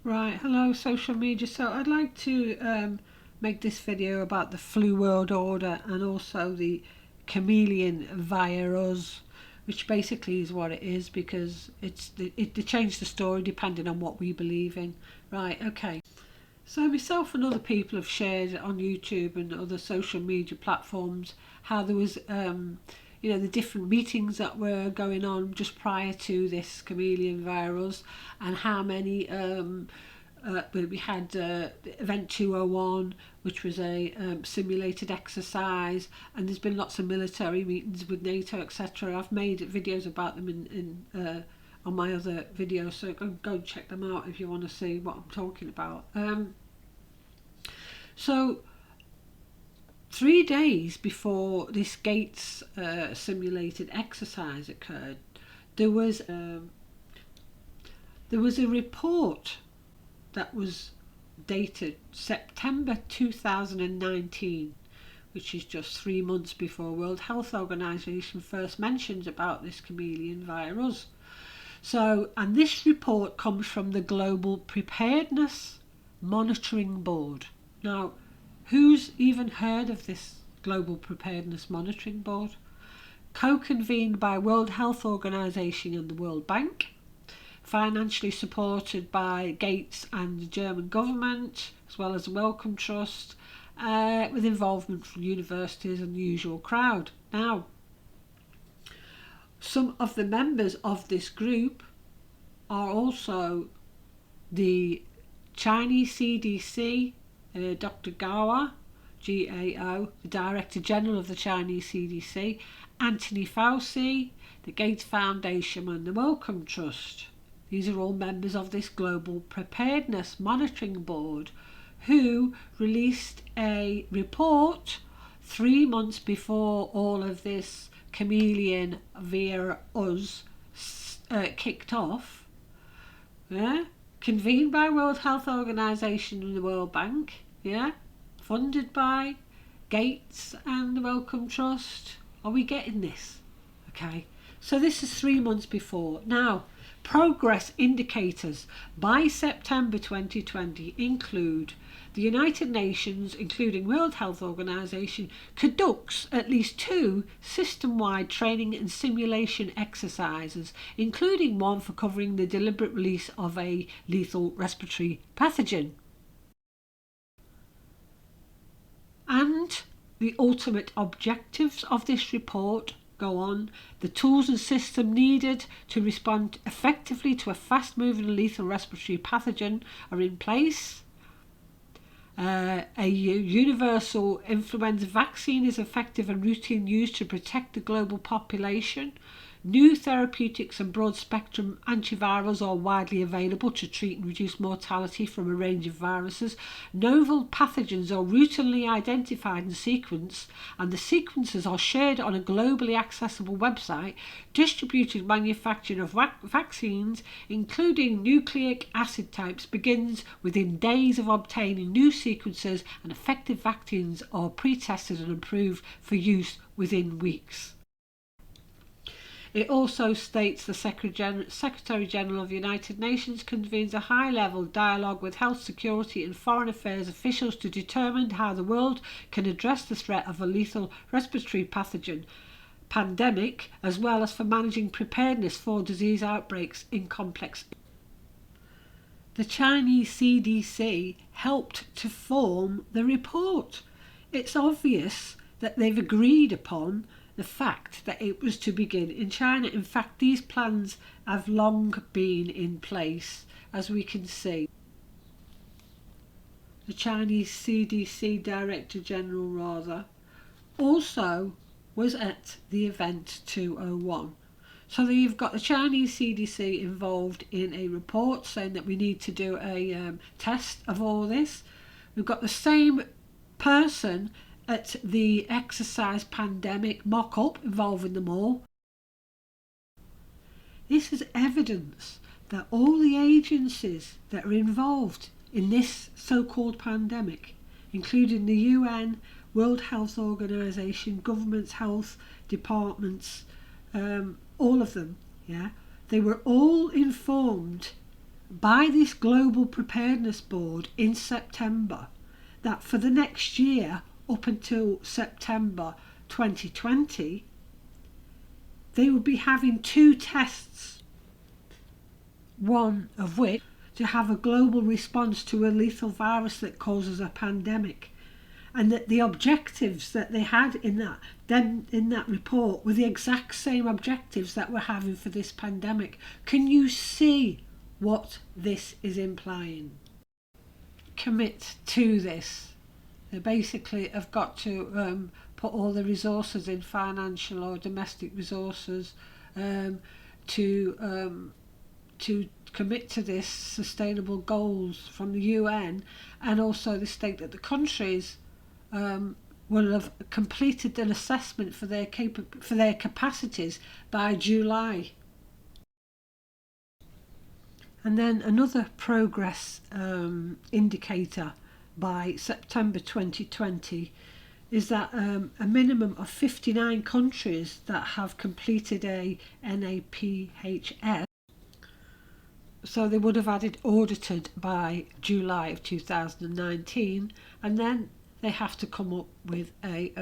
Right, hello social media. So I'd like to make this video about the flu world order and also the chameleon virus, which basically is what it is, because they change the story depending on what we believe in. Right, okay. So myself and other people have shared on YouTube and other social media platforms how there was the different meetings that were going on just prior to this chameleon virus, and how many we had event 201, which was a simulated exercise, and there's been lots of military meetings with NATO, etc. I've made videos about them in on my other videos, so go and check them out if you want to see what I'm talking about. So 3 days before this Gates simulated exercise occurred, there was a report that was dated September 2019, which is just 3 months before World Health Organization first mentions about this chameleon virus. So, and this report comes from the Global Preparedness Monitoring Board. Now, who's even heard of this Global Preparedness Monitoring Board? Co-convened by World Health Organization and the World Bank, financially supported by Gates and the German government, as well as the Wellcome Trust, with involvement from universities and the usual crowd. Now, some of the members of this group are also the Chinese CDC, Dr. Gao, G-A-O, the Director General of the Chinese CDC, Anthony Fauci, the Gates Foundation and the Wellcome Trust. These are all members of this Global Preparedness Monitoring Board, who released a report 3 months before all of this chameleon virus kicked off, convened by World Health Organization and the World Bank, funded by Gates and the Wellcome Trust. Are we getting this? Okay, so this is 3 months before. Now, progress indicators by September 2020 include the United Nations, including World Health Organization, conducts at least 2 system-wide training and simulation exercises, including one for covering the deliberate release of a lethal respiratory pathogen. And the ultimate objectives of this report go on: the tools and system needed to respond effectively to a fast-moving and lethal respiratory pathogen are in place. A universal influenza vaccine is effective and routine used to protect the global population. New therapeutics and broad-spectrum antivirals are widely available to treat and reduce mortality from a range of viruses. Novel pathogens are routinely identified and sequenced, and the sequences are shared on a globally accessible website. Distributed manufacturing of vaccines, including nucleic acid types, begins within days of obtaining new sequences, and effective vaccines are pre-tested and approved for use within weeks. It also states the Secretary General of the United Nations convenes a high-level dialogue with health, security and foreign affairs officials to determine how the world can address the threat of a lethal respiratory pathogen pandemic, as well as for managing preparedness for disease outbreaks in complex. The Chinese CDC helped to form the report. It's obvious that they've agreed upon the fact that it was to begin in China. In fact, these plans have long been in place, as we can see. The Chinese CDC Director General also was at the event 201. So you've got the Chinese CDC involved in a report saying that we need to do a test of all this. We've got the same person at the exercise pandemic mock-up involving them all. This is evidence that all the agencies that are involved in this so-called pandemic, including the UN, World Health Organization, governments, health departments, all of them, they were all informed by this Global Preparedness Board in September that for the next year, up until September 2020, they would be having 2 tests, one of which to have a global response to a lethal virus that causes a pandemic, and that the objectives that they had in that report were the exact same objectives that we're having for this pandemic. Can you see what this is implying? Commit to this. They basically have got to put all the resources in, financial or domestic resources, to commit to this sustainable goals from the UN, and also the state that the countries will have completed an assessment for their capacities by July. And then another progress indicator by September 2020 is that a minimum of 59 countries that have completed a NAPHS, so they would have had it audited by July of 2019, and then they have to come up with a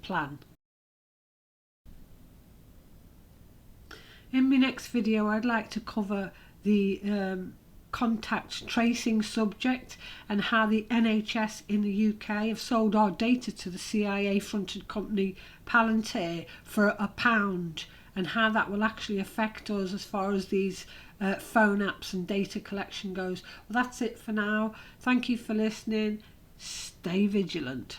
plan. In my next video, I'd like to cover the contact tracing subject and how the NHS in the UK have sold our data to the CIA-fronted company Palantir for £1, and how that will actually affect us as far as these phone apps and data collection goes. Well, that's it for now. Thank you for listening. Stay vigilant.